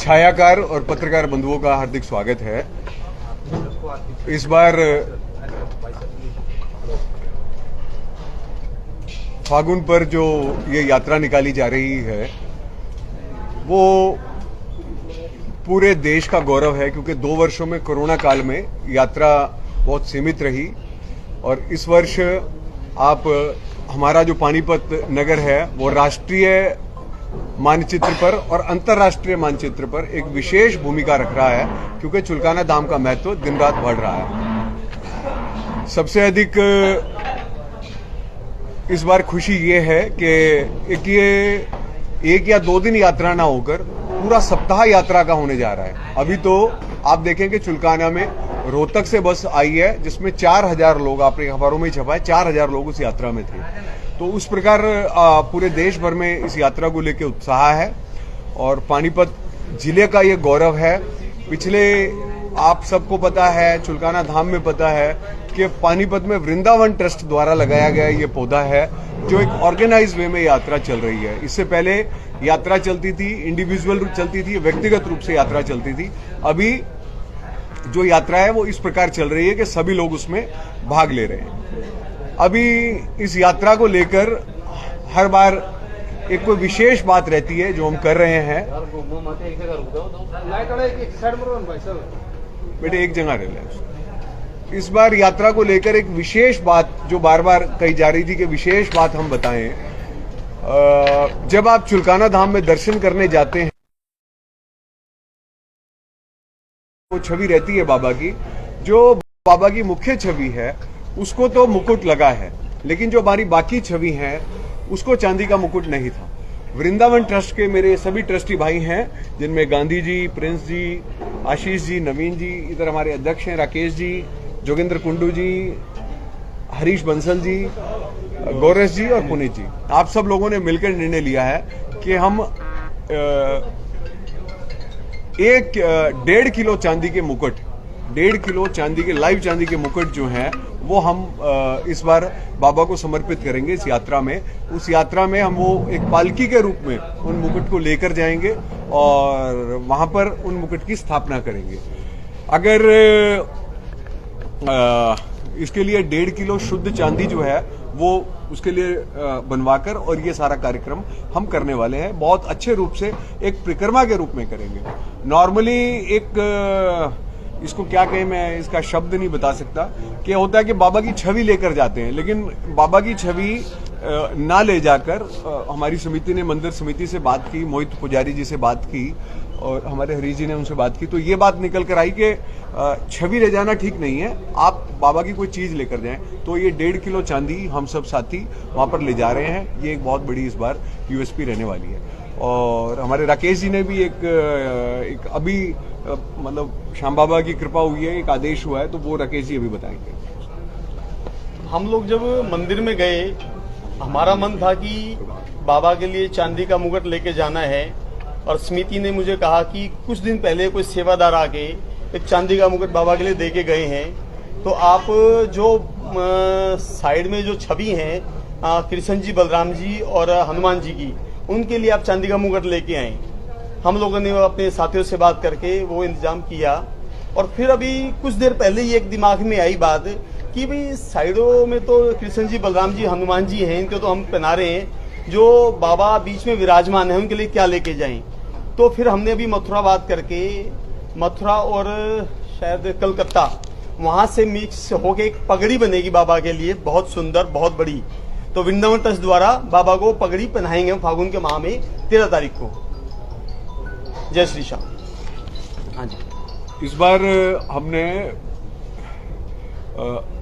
छायाकार और पत्रकार बंधुओं का हार्दिक स्वागत है। इस बार फागुन पर जो ये यात्रा निकाली जा रही है वो पूरे देश का गौरव है, क्योंकि 2 वर्षों में कोरोना काल में यात्रा बहुत सीमित रही और इस वर्ष हमारा जो पानीपत नगर है वो राष्ट्रीय मानचित्र पर और अंतर्राष्ट्रीय मानचित्र पर एक विशेष भूमिका रख रहा है, क्योंकि चुलकाना धाम का महत्व दिन रात बढ़ रहा है। सबसे अधिक इस बार खुशी ये है कि एक या 2 दिन यात्रा ना होकर पूरा सप्ताह यात्रा का होने जा रहा है। अभी तो आप देखेंगे चुलकाना में रोहतक से बस आई है जिसमें 4000 लोग, आपने अखबारों में ही छपा है, 4000 लोग उस यात्रा में थे। तो उस प्रकार पूरे देश भर में इस यात्रा को लेकर उत्साह है और पानीपत जिले का ये गौरव है। पिछले आप सबको पता है, चुलकाना धाम में पता है कि पानीपत में वृंदावन ट्रस्ट द्वारा लगाया गया ये पौधा है जो एक ऑर्गेनाइज वे में यात्रा चल रही है। इससे पहले यात्रा चलती थी, इंडिविजुअल चलती थी, व्यक्तिगत रूप से यात्रा चलती थी। अभी जो यात्रा है वो इस प्रकार चल रही है कि सभी लोग उसमें भाग ले रहे हैं। अभी इस यात्रा को लेकर हर बार एक कोई विशेष बात रहती है जो हम कर रहे हैं। बेटे एक जगह रह ले। इस बार यात्रा को लेकर एक विशेष बात जो बार बार कही जा रही थी कि विशेष बात हम बताएं। जब आप चुलकाना धाम में दर्शन करने जाते हैं वो छवि रहती है बाबा की, जो बाबा की मुख्य छवि है उसको तो मुकुट लगा है, लेकिन जो हमारी बाकी छवि है उसको चांदी का मुकुट नहीं था। वृंदावन ट्रस्ट के मेरे सभी ट्रस्टी भाई हैं, जिनमें गांधी जी, प्रिंस जी, आशीष जी, नवीन जी, इधर हमारे अध्यक्ष हैं राकेश जी, जोगेंद्र कुंडू जी, हरीश बंसल जी, गौरस जी और पुनीत जी, आप सब लोगों ने मिलकर निर्णय लिया है कि हम 1.5 किलो चांदी के मुकुट, 1.5 किलो चांदी के लाइव चांदी के मुकुट जो हैं वो हम इस बार बाबा को समर्पित करेंगे इस यात्रा में। उस यात्रा में हम वो एक पालकी के रूप में उन मुकुट को लेकर जाएंगे और वहां पर उन मुकुट की स्थापना करेंगे। अगर इसके लिए 1.5 किलो शुद्ध चांदी जो है वो उसके लिए बनवाकर और ये सारा कार्यक्रम हम करने वाले हैं। बहुत अच्छे रूप से एक परिक्रमा के रूप में करेंगे। नॉर्मली एक इसको क्या कहें, मैं इसका शब्द नहीं बता सकता, कि होता है कि बाबा की छवि लेकर जाते हैं, लेकिन बाबा की छवि ना ले जाकर हमारी समिति ने, मंदिर समिति से बात की, मोहित पुजारी जी से बात की और हमारे हरीश जी ने उनसे बात की, तो ये बात निकल कर आई कि छवि ले जाना ठीक नहीं है, आप बाबा की कोई चीज लेकर जाएं। तो ये 1.5 किलो चांदी हम सब साथी वहां पर ले जा रहे हैं। ये एक बहुत बड़ी इस बार यूएसपी रहने वाली है। और हमारे राकेश जी ने भी एक अभी मतलब श्याम बाबा की कृपा हुई है, एक आदेश हुआ है, तो वो राकेश जी अभी बताएंगे। हम लोग जब मंदिर में गए, हमारा मन था कि बाबा के लिए चांदी का मुकुट लेके जाना है और समिति ने मुझे कहा कि कुछ दिन पहले कोई सेवादार आके एक चांदी का मुकुट बाबा के लिए दे के गए हैं, तो आप जो साइड में जो छवि हैं कृष्ण जी, बलराम जी और हनुमान जी की, उनके लिए आप चांदी का मुकुट लेके आए। हम लोगों ने अपने साथियों से बात करके वो इंतजाम किया और फिर अभी कुछ देर पहले ही एक दिमाग में आई बात कि भाई साइडों में तो कृष्ण जी, बलराम जी, हनुमान जी हैं, इनको तो हम पहना रहे हैं, जो बाबा बीच में विराजमान है उनके लिए क्या लेके जाएं। तो फिर हमने अभी मथुरा बात करके, मथुरा और शायद कलकत्ता, वहां से मिक्स होके एक पगड़ी बनेगी बाबा के लिए, बहुत सुंदर, बहुत बड़ी। तो वृंदावन ट्रस्ट द्वारा बाबा को पगड़ी पहनाएंगे हम फागुन के माह में 13 तारीख को। जय श्री श्याम। हाँ जी, इस बार हमने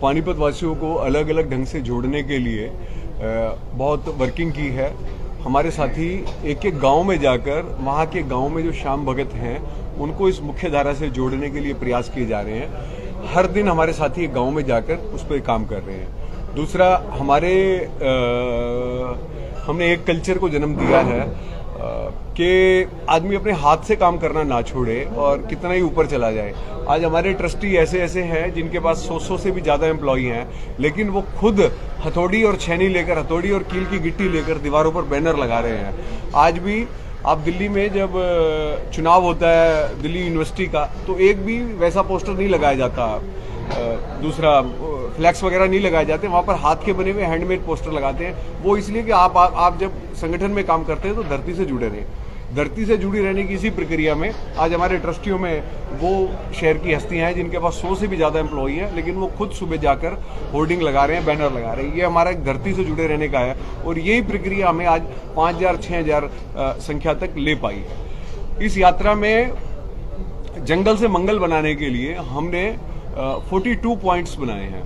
पानीपत वासियों को अलग अलग ढंग से जोड़ने के लिए बहुत वर्किंग की है। हमारे साथी एक एक गांव में जाकर वहां के गांव में जो श्याम भगत हैं उनको इस मुख्य धारा से जोड़ने के लिए प्रयास किए जा रहे हैं। हर दिन हमारे साथी एक गांव में जाकर उस पर काम कर रहे हैं। दूसरा, हमने एक कल्चर को जन्म दिया है कि आदमी अपने हाथ से काम करना ना छोड़े और कितना ही ऊपर चला जाए। आज हमारे ट्रस्टी ऐसे ऐसे हैं जिनके पास 100 से भी ज्यादा एम्प्लॉई हैं, लेकिन वो खुद हथौड़ी और छेनी लेकर, हथौड़ी और कील की गिट्टी लेकर दीवारों पर बैनर लगा रहे हैं। आज भी आप दिल्ली में जब चुनाव होता है दिल्ली यूनिवर्सिटी का, तो एक भी वैसा पोस्टर नहीं लगाया जाता, दूसरा फ्लैक्स वगैरह नहीं लगाए जाते। वहां पर हाथ के बने हुए हैंडमेड पोस्टर लगाते हैं। वो इसलिए कि आप जब संगठन में काम करते हैं तो धरती से जुड़े रहें। धरती से जुड़ी रहने की इसी प्रक्रिया में आज हमारे ट्रस्टियों में वो शहर की हस्तियां हैं जिनके पास 100 से भी ज़्यादा एम्प्लॉई हैं, लेकिन वो खुद सुबह जाकर होर्डिंग लगा रहे हैं, बैनर लगा रहे हैं। ये हमारा एक धरती से जुड़े रहने का है और यही प्रक्रिया हमें आज 5,000 6,000 संख्या तक ले पाई। इस यात्रा में जंगल से मंगल बनाने के लिए हमने 42 पॉइंट्स बनाए हैं।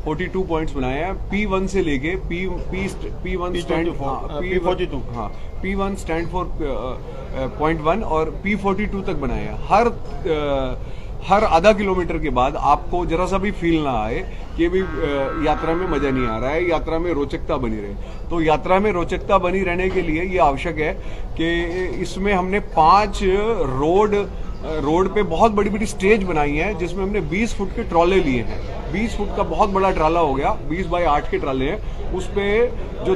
42 पॉइंट्स बनाए हैं। P1 से लेके P1 स्टैंड P42 हाँ P1 स्टैंड फॉर .1 और P42 तक बनाए हैं। हर आधा किलोमीटर के बाद आपको जरा सा भी फील ना आए कि भी यात्रा में मजा नहीं आ रहा है, यात्रा में रोचकता बनी रहे। तो यात्रा में रोचकता बनी रहने के लिए ये आवश्यक है कि इसमें हमने 5 रोड पे बहुत बड़ी बड़ी स्टेज बनाई है जिसमें हमने 20 फुट के ट्रॉले लिए हैं। 20 फुट का बहुत बड़ा ट्राला हो गया, 20 बाय 8 के ट्राले हैं। उस पे जो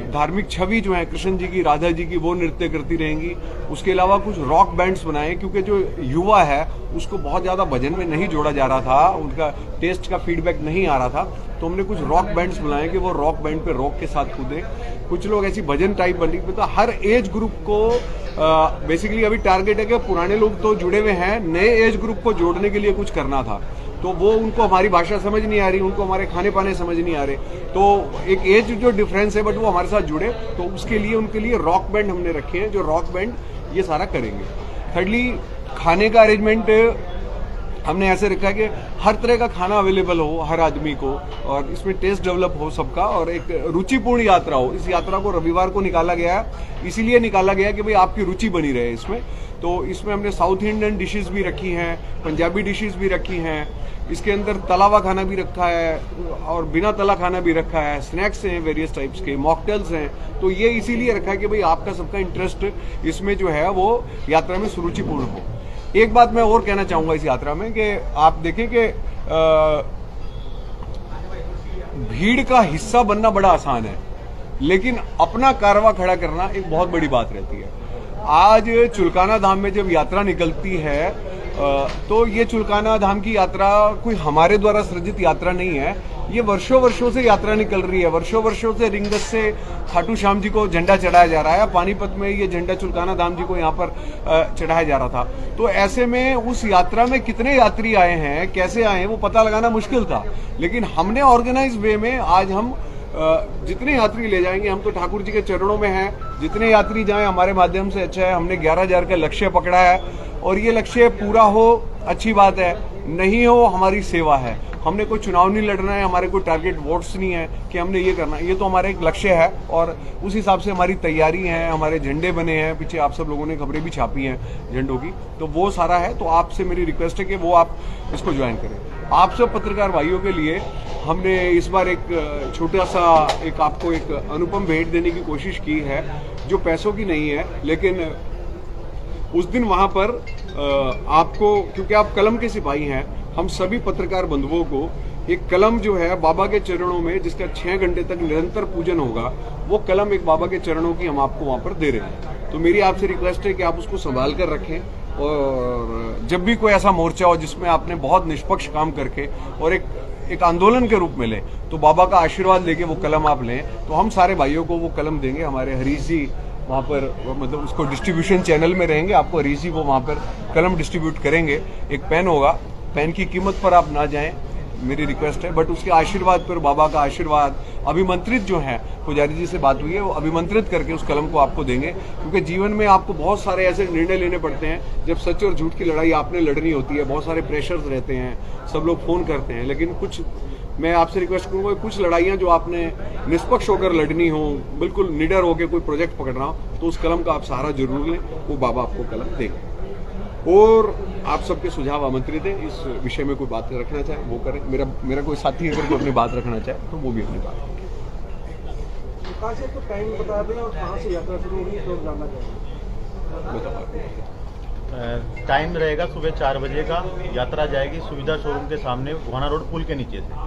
धार्मिक छवि जो है कृष्ण जी की, राधा जी की, वो नृत्य करती रहेंगी। उसके अलावा कुछ रॉक बैंड्स बनाए क्योंकि जो युवा है उसको बहुत ज्यादा भजन में नहीं जोड़ा जा रहा था, उनका टेस्ट का फीडबैक नहीं आ रहा था। तो हमने कुछ रॉक बैंड्स बनाए कि वो रॉक बैंड पे रॉक के साथ कूदे। कुछ लोग ऐसी भजन टाइप बनी, तो हर एज ग्रुप को बेसिकली अभी टारगेट है कि पुराने लोग तो जुड़े हुए हैं, नए एज ग्रुप को जोड़ने के लिए कुछ करना था। तो वो उनको हमारी भाषा समझ नहीं आ रही, उनको हमारे खाने पाने समझ नहीं आ रहे, तो एक एज जो डिफरेंस है बट वो हमारे साथ जुड़े, तो उसके लिए उनके लिए रॉक बैंड हमने रखे हैं जो रॉक बैंड ये सारा करेंगे। थर्डली खाने का अरेंजमेंट हमने ऐसे रखा है कि हर तरह का खाना अवेलेबल हो हर आदमी को और इसमें टेस्ट डेवलप हो सबका और एक रुचिपूर्ण यात्रा हो। इस यात्रा को रविवार को निकाला गया है, इसीलिए निकाला गया कि भाई आपकी रुचि बनी रहे इसमें। तो इसमें हमने साउथ इंडियन डिशेस भी रखी हैं, पंजाबी डिशेस भी रखी हैं, इसके अंदर तला हुआ खाना भी रखा है और बिना तला खाना भी रखा है, स्नैक्स हैं वेरियस टाइप्स के, मॉकटेल्स हैं। तो ये इसीलिए रखा है कि भाई आपका सबका इंटरेस्ट इसमें जो है वो यात्रा में सुरुचिपूर्ण हो। एक बात मैं और कहना चाहूंगा इस यात्रा में कि आप देखें कि भीड़ का हिस्सा बनना बड़ा आसान है, लेकिन अपना कारवां खड़ा करना एक बहुत बड़ी बात रहती है। आज चुलकाना धाम में जब यात्रा निकलती है तो ये चुलकाना धाम की यात्रा कोई हमारे द्वारा सृजित यात्रा नहीं है, ये वर्षों वर्षों से यात्रा निकल रही है। वर्षों वर्षों से रिंगस से खाटू श्याम जी को झंडा चढ़ाया जा रहा है, पानीपत में ये झंडा चुलकाना धाम जी को यहाँ पर चढ़ाया जा रहा था। तो ऐसे में उस यात्रा में कितने यात्री आए हैं, कैसे आए हैं, वो पता लगाना मुश्किल था। लेकिन हमने ऑर्गेनाइज वे में आज हम जितने यात्री ले जाएंगे, हम तो ठाकुर जी के चरणों में हैं, जितने यात्री जाएं हमारे माध्यम से अच्छा है। हमने 11,000 का लक्ष्य पकड़ा है और ये लक्ष्य पूरा हो अच्छी बात है, नहीं हो हमारी सेवा है। हमने कोई चुनाव नहीं लड़ना है, हमारे कोई टारगेट वोट्स नहीं है कि हमने ये करना है, ये तो हमारा एक लक्ष्य है और उस हिसाब से हमारी तैयारी है। हमारे झंडे बने हैं, पीछे आप सब लोगों ने खबरें भी छापी हैं झंडों की, तो वो सारा है। तो आपसे मेरी रिक्वेस्ट है कि वो आप इसको ज्वाइन करें। आप सब पत्रकार भाइयों के लिए हमने इस बार एक छोटा सा एक आपको एक अनुपम भेंट देने की कोशिश की है, जो पैसों की नहीं है, लेकिन उस दिन वहां पर आपको, क्योंकि आप कलम के सिपाही हैं, हम सभी पत्रकार बंधुओं को एक कलम जो है बाबा के चरणों में, जिसका 6 घंटे तक निरंतर पूजन होगा, वो कलम एक बाबा के चरणों की हम आपको वहां पर दे रहे हैं। तो मेरी आपसे रिक्वेस्ट है कि आप उसको संभाल कर रखें और जब भी कोई ऐसा मोर्चा हो जिसमें आपने बहुत निष्पक्ष काम करके और एक आंदोलन के रूप में लें, तो बाबा का आशीर्वाद लेके वो कलम आप लें। तो हम सारे भाइयों को वो कलम देंगे। हमारे हरीश जी वहाँ पर मतलब उसको डिस्ट्रीब्यूशन चैनल में रहेंगे, आपको हरीश जी वो वहाँ पर कलम डिस्ट्रीब्यूट करेंगे। एक पेन होगा, पेन की कीमत पर आप ना जाएं, मेरी रिक्वेस्ट है, बट उसके आशीर्वाद पर, बाबा का आशीर्वाद, अभिमंत्रित जो हैं, पुजारी जी से बात हुई है, वो अभिमंत्रित करके उस कलम को आपको देंगे। क्योंकि जीवन में आपको बहुत सारे ऐसे निर्णय लेने पड़ते हैं जब सच और झूठ की लड़ाई आपने लड़नी होती है, बहुत सारे प्रेशर्स रहते हैं, सब लोग फोन करते हैं, लेकिन कुछ मैं आपसे रिक्वेस्ट करूंगा, कुछ लड़ाइयां जो आपने निष्पक्ष होकर लड़नी हो, बिल्कुल निडर होकर कोई प्रोजेक्ट पकड़ना हो, तो उस कलम का आप सहारा जरूर लें, वो बाबा आपको कलम देंगे। और आप सबके सुझाव आमंत्रित है, इस विषय में कोई बात रखना चाहे वो करें। मेरा कोई साथी अगर कोई अपनी बात रखना चाहे तो वो भी अपनी बात रखें। कहाँ से तो टाइम बता दें और कहाँ से यात्रा शुरू होगी, तो जानना चाहिए। बताओ। टाइम रहेगा सुबह 4 बजे का, यात्रा जाएगी सुविधा शोरूम के सामने, गुहाना रोड पुल के नीचे से।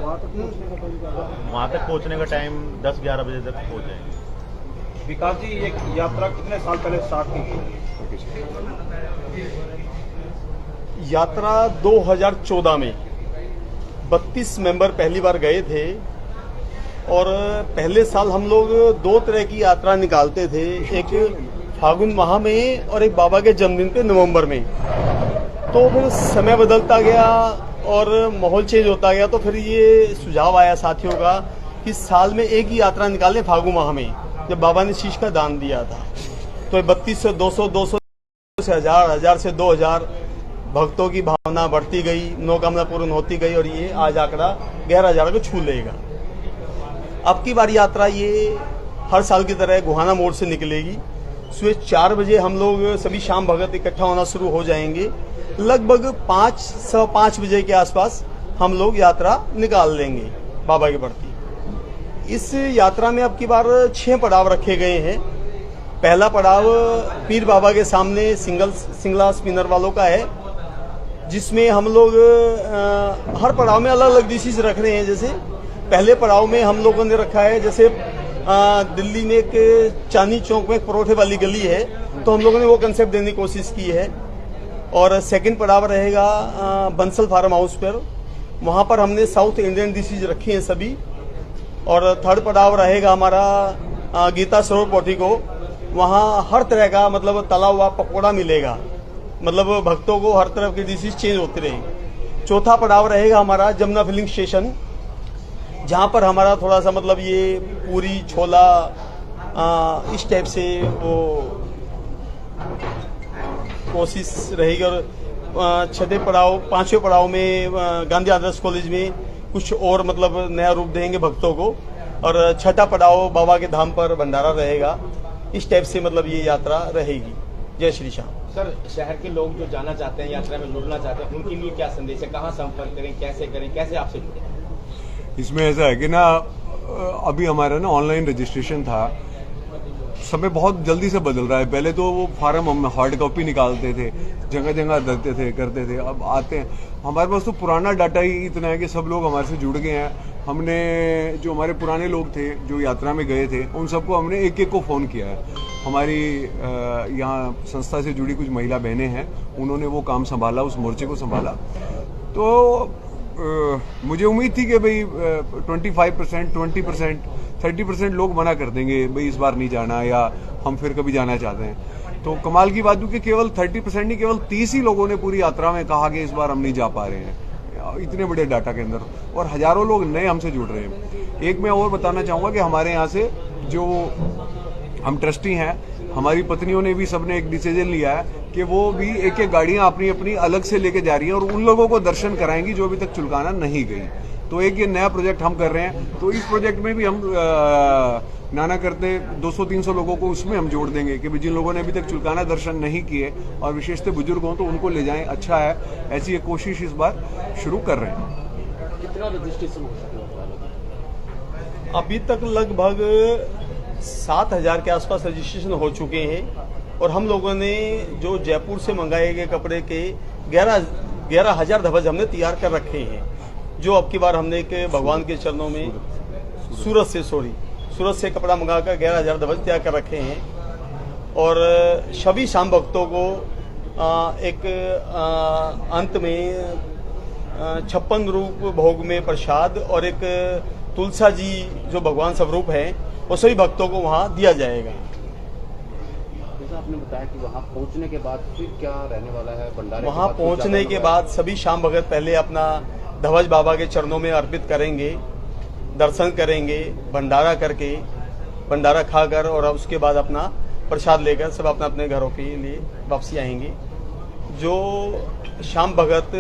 वहाँ तक पहुँचने का टाइम क्या है? वहाँ तक पहुँचने का टाइम 10-11 बजे तक पहुँच जाएंगे। विकास जी, ये यात्रा कितने साल पहले स्टार्ट की गई? यात्रा 2014 में 32 मेंबर पहली बार गए थे और पहले साल हम लोग 2 तरह की यात्रा निकालते थे, एक फागुन माह में और एक बाबा के जन्मदिन पे नवंबर में। तो फिर समय बदलता गया और माहौल चेंज होता गया, तो फिर ये सुझाव आया साथियों का कि साल में एक ही यात्रा निकालें फागुन माह में, जब बाबा ने शीश का दान दिया था। तो 32 से 200, 200 से 1000, 1000 से 2000 भक्तों की भावना बढ़ती गई, मनोकामना पूर्ण होती गई और ये आज आंकड़ा 11,000 को छू लेगा। अब की बार यात्रा ये हर साल की तरह गुहाना मोड़ से निकलेगी। सुबह 4 बजे हम लोग सभी शाम भगत इकट्ठा होना शुरू हो जाएंगे। लगभग 5-5:15 बजे के आसपास हम लोग यात्रा निकाल लेंगे बाबा के प्रति। इस यात्रा में अब की बार 6 पड़ाव रखे गए हैं। पहला पड़ाव पीर बाबा के सामने सिंगला स्पिनर वालों का है, जिसमें हम लोग हर पड़ाव में अलग अलग डिशेज रख रहे हैं। जैसे पहले पड़ाव में हम लोगों ने रखा है, जैसे दिल्ली में एक चांदनी चौक में एक परोठे वाली गली है, तो हम लोगों ने वो कंसेप्ट देने की कोशिश की है। और सेकंड पड़ाव रहेगा बंसल फार्म हाउस पर, वहाँ पर हमने साउथ इंडियन डिशेज रखी हैं सभी। और थर्ड पड़ाव रहेगा हमारा गीता सरोवर पोर्टिको, वहाँ हर तरह का मतलब तला हुआ पकौड़ा मिलेगा, मतलब भक्तों को हर तरह की डिशेज चेंज होती रहेंगी। चौथा पड़ाव रहेगा हमारा जमुना फिलिंग स्टेशन, जहाँ पर हमारा थोड़ा सा मतलब ये पूरी छोला इस टाइप से वो कोशिश रहेगी। और छठे पड़ाव 5वें पड़ाव में गांधी आदर्श कॉलेज में कुछ और मतलब नया रूप देंगे भक्तों को। और छठा पड़ाव बाबा के धाम पर भंडारा रहेगा। इस टाइप से मतलब ये यात्रा रहेगी। जय श्री श्याम। सर, शहर के लोग जो जाना चाहते हैं, यात्रा में जुड़ना चाहते हैं, उनके लिए क्या संदेश है? कहाँ संपर्क करें, कैसे आपसे जुड़ें? इसमें ऐसा है कि ना अभी हमारा ना ऑनलाइन रजिस्ट्रेशन था, समय बहुत जल्दी से बदल रहा है। पहले तो वो फार्म हम हार्ड कॉपी निकालते थे, जगह जगह देते थे, करते थे। अब आते हैं हमारे पास तो पुराना डाटा ही इतना है कि सब लोग हमारे से जुड़ गए हैं। हमने जो हमारे पुराने लोग थे जो यात्रा में गए थे, उन सबको हमने एक एक को फ़ोन किया है। हमारी यहाँ संस्था से जुड़ी कुछ महिला बहनें हैं, उन्होंने वो काम संभाला, उस मोर्चे को संभाला। तो मुझे उम्मीद थी कि भाई 25%, 20%, 30% लोग मना कर देंगे, भाई इस बार नहीं जाना, या हम फिर कभी जाना चाहते हैं। तो कमाल की बात हुई कि केवल 30% नहीं, केवल 30 ही लोगों ने पूरी यात्रा में कहा कि इस बार हम नहीं जा पा रहे हैं, इतने बड़े डाटा के अंदर। और हजारों लोग नए हमसे जुड़ रहे हैं। एक मैं और बताना चाहूँगा कि हमारे यहाँ से जो हम ट्रस्टी हैं, हमारी पत्नियों ने भी सबने एक डिसीजन लिया है कि वो भी एक एक गाड़ियां अपनी अपनी अलग से लेके जा रही हैं और उन लोगों को दर्शन कराएंगी जो अभी तक चुलकाना नहीं गई। तो एक ये नया प्रोजेक्ट हम कर रहे हैं। तो इस प्रोजेक्ट में भी हम नाना करते 200-300 लोगों को उसमें हम जोड़ देंगे कि जिन लोगों ने अभी तक चुलकाना दर्शन नहीं किए और विशेषतः बुजुर्ग हों तो उनको ले जाएं। अच्छा है, ऐसी एक कोशिश इस बार शुरू कर रहे हैं। कितना रजिस्ट्रेशन हो सकता है? अभी तक लगभग 7,000 के आसपास रजिस्ट्रेशन हो चुके हैं। और हम लोगों ने जो जयपुर से मंगाए गए कपड़े के 11,000 ध्वज हमने तैयार कर रखे हैं, जो अब की बार हमने एक भगवान के चरणों में सूरत से कपड़ा मंगाकर 11,000 ध्वज तैयार कर रखे हैं। और सभी शाम भक्तों को एक अंत में 56 रूप भोग में प्रसाद और एक तुलसा जी जो भगवान स्वरूप है, वो सभी भक्तों को वहाँ दिया जाएगा। जैसा आपने बताया कि वहाँ पहुँचने के बाद फिर क्या रहने वाला है भंडारे? वहाँ पहुँचने के बाद सभी शाम भगत पहले अपना ध्वज बाबा के चरणों में अर्पित करेंगे, दर्शन करेंगे, भंडारा करके, भंडारा खाकर और उसके बाद अपना प्रसाद लेकर सब अपने अपने घरों के लिए वापसी आएंगे। जो शाम भगत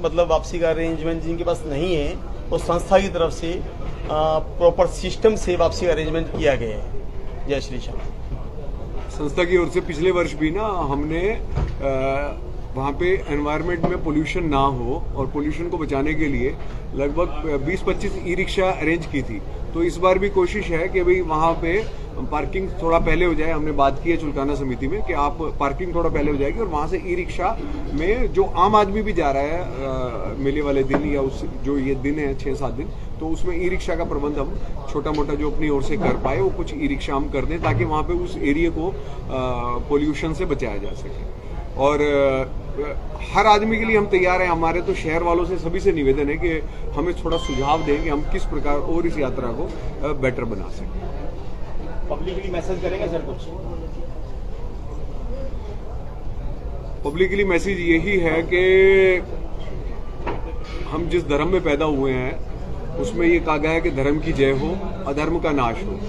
मतलब वापसी का अरेंजमेंट जिनके पास नहीं है, वो संस्था की तरफ से प्रॉपर सिस्टम से वापसी अरेंजमेंट किया गया है। जय श्री श्याम। संस्था की ओर से पिछले वर्ष भी ना हमने वहाँ पे एनवायरनमेंट में पोल्यूशन ना हो और पोल्यूशन को बचाने के लिए लगभग 20-25 ई रिक्शा अरेंज की थी। तो इस बार भी कोशिश है कि भाई वहाँ पे पार्किंग थोड़ा पहले हो जाए। हमने बात की है चुलकाना समिति में कि आप पार्किंग थोड़ा पहले हो जाएगी और वहाँ से ई रिक्शा में जो आम आदमी भी जा रहा है मेले वाले दिन या उस जो ये दिन है 6-7 दिन, तो उसमें ई रिक्शा का प्रबंध हम छोटा मोटा जो अपनी ओर से कर पाए वो कुछ ई रिक्शा हम कर दें ताकि वहाँ पे उस एरिया को पोल्यूशन से बचाया जा सके। और हर आदमी के लिए हम तैयार हैं। हमारे तो शहर वालों से सभी से निवेदन है कि हमें थोड़ा सुझाव दें कि हम किस प्रकार और इस यात्रा को बेटर बना सकें। पब्लिकली मैसेज करेंगे सर कुछ? पब्लिकली मैसेज यही है कि हम जिस धर्म में पैदा हुए हैं उसमें ये कहा गया है कि धर्म की जय हो, अधर्म का नाश हो।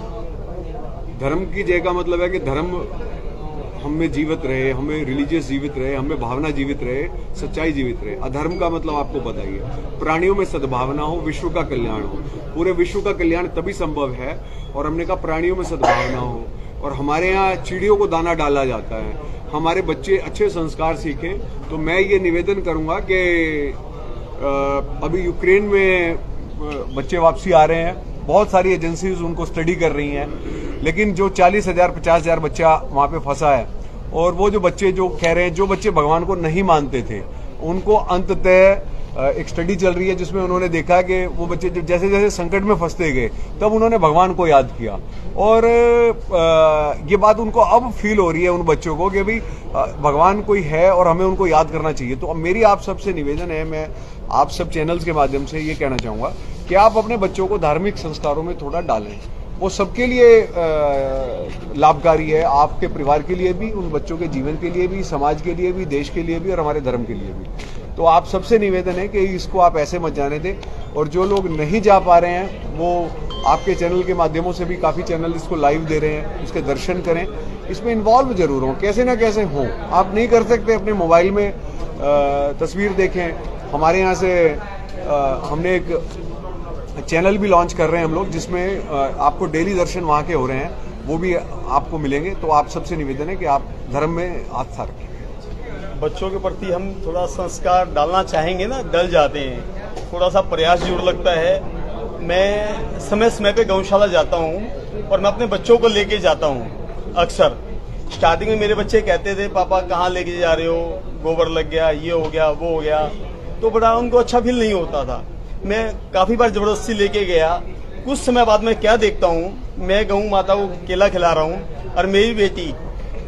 धर्म की जय का मतलब है कि धर्म हमें जीवित रहे, हमें रिलीजियस जीवित रहे, हमें भावना जीवित रहे, सच्चाई जीवित रहे। अधर्म का मतलब आपको पता ही है, प्राणियों में सद्भावना हो, विश्व का कल्याण हो। पूरे विश्व का कल्याण तभी संभव है और हमने कहा प्राणियों में सद्भावना हो। और हमारे यहाँ चिड़ियों को दाना डाला जाता है, हमारे बच्चे अच्छे संस्कार सीखें। तो मैं ये निवेदन करूंगा कि अभी यूक्रेन में बच्चे वापसी आ रहे हैं, बहुत सारी एजेंसीज उनको स्टडी कर रही हैं, लेकिन जो 40,000 50,000 बच्चा वहां पे फंसा है और वो जो बच्चे जो कह रहे हैं, जो बच्चे भगवान को नहीं मानते थे उनको अंततः एक स्टडी चल रही है जिसमें उन्होंने देखा कि वो बच्चे जब जैसे जैसे संकट में फंसते गए तब उन्होंने भगवान को याद किया। और ये बात उनको अब फील हो रही है उन बच्चों को कि भाई भगवान कोई है और हमें उनको याद करना चाहिए। तो अब मेरी आप सबसे निवेदन है, मैं आप सब चैनल्स के माध्यम से ये कहना चाहूंगा कि आप अपने बच्चों को धार्मिक संस्कारों में थोड़ा डालें। वो सबके लिए लाभकारी है, आपके परिवार के लिए भी, उन बच्चों के जीवन के लिए भी, समाज के लिए भी, देश के लिए भी और हमारे धर्म के लिए भी। तो आप सबसे निवेदन है कि इसको आप ऐसे मत जाने दें। और जो लोग नहीं जा पा रहे हैं वो आपके चैनल के माध्यमों से भी काफ़ी चैनल इसको लाइव दे रहे हैं, उसके दर्शन करें, इसमें इन्वॉल्व जरूर हों, कैसे ना कैसे हों। आप नहीं कर सकते अपने मोबाइल में तस्वीर देखें। हमारे यहाँ से हमने एक चैनल भी लॉन्च कर रहे हैं हम लोग जिसमें आपको डेली दर्शन वहाँ के हो रहे हैं, वो भी आपको मिलेंगे। तो आप सबसे निवेदन है कि आप धर्म में आस्था रखें। बच्चों के प्रति हम थोड़ा संस्कार डालना चाहेंगे ना, डल जाते हैं, थोड़ा सा प्रयास जरूर लगता है। मैं समय समय पे गौशाला जाता हूँ और मैं अपने बच्चों को लेके जाता हूँ। अक्सर स्टार्टिंग में मेरे बच्चे कहते थे पापा कहाँ लेके जा रहे हो, गोबर लग गया, ये हो गया, वो हो गया, तो बड़ा उनको अच्छा फील नहीं होता था। मैं काफी बार जबरदस्ती लेके गया। कुछ समय बाद मैं क्या देखता हूँ, मैं गऊ माता को केला खिला रहा हूँ और मेरी बेटी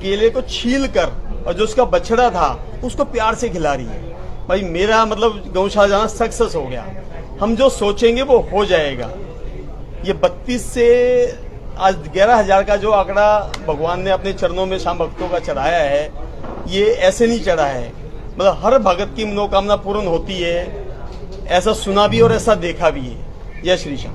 केले को छील कर और जो उसका बछड़ा था उसको प्यार से खिला रही है। भाई मेरा मतलब गौशाला जाना सक्सेस हो गया। हम जो सोचेंगे वो हो जाएगा। ये 32 से आज 11,000 का जो आंकड़ा भगवान ने अपने चरणों में शाम भक्तों का चढ़ाया है, ये ऐसे नहीं चढ़ा है। मतलब हर भगत की मनोकामना पूर्ण होती है, ऐसा सुना भी और ऐसा देखा भी है। जय श्री श्याम।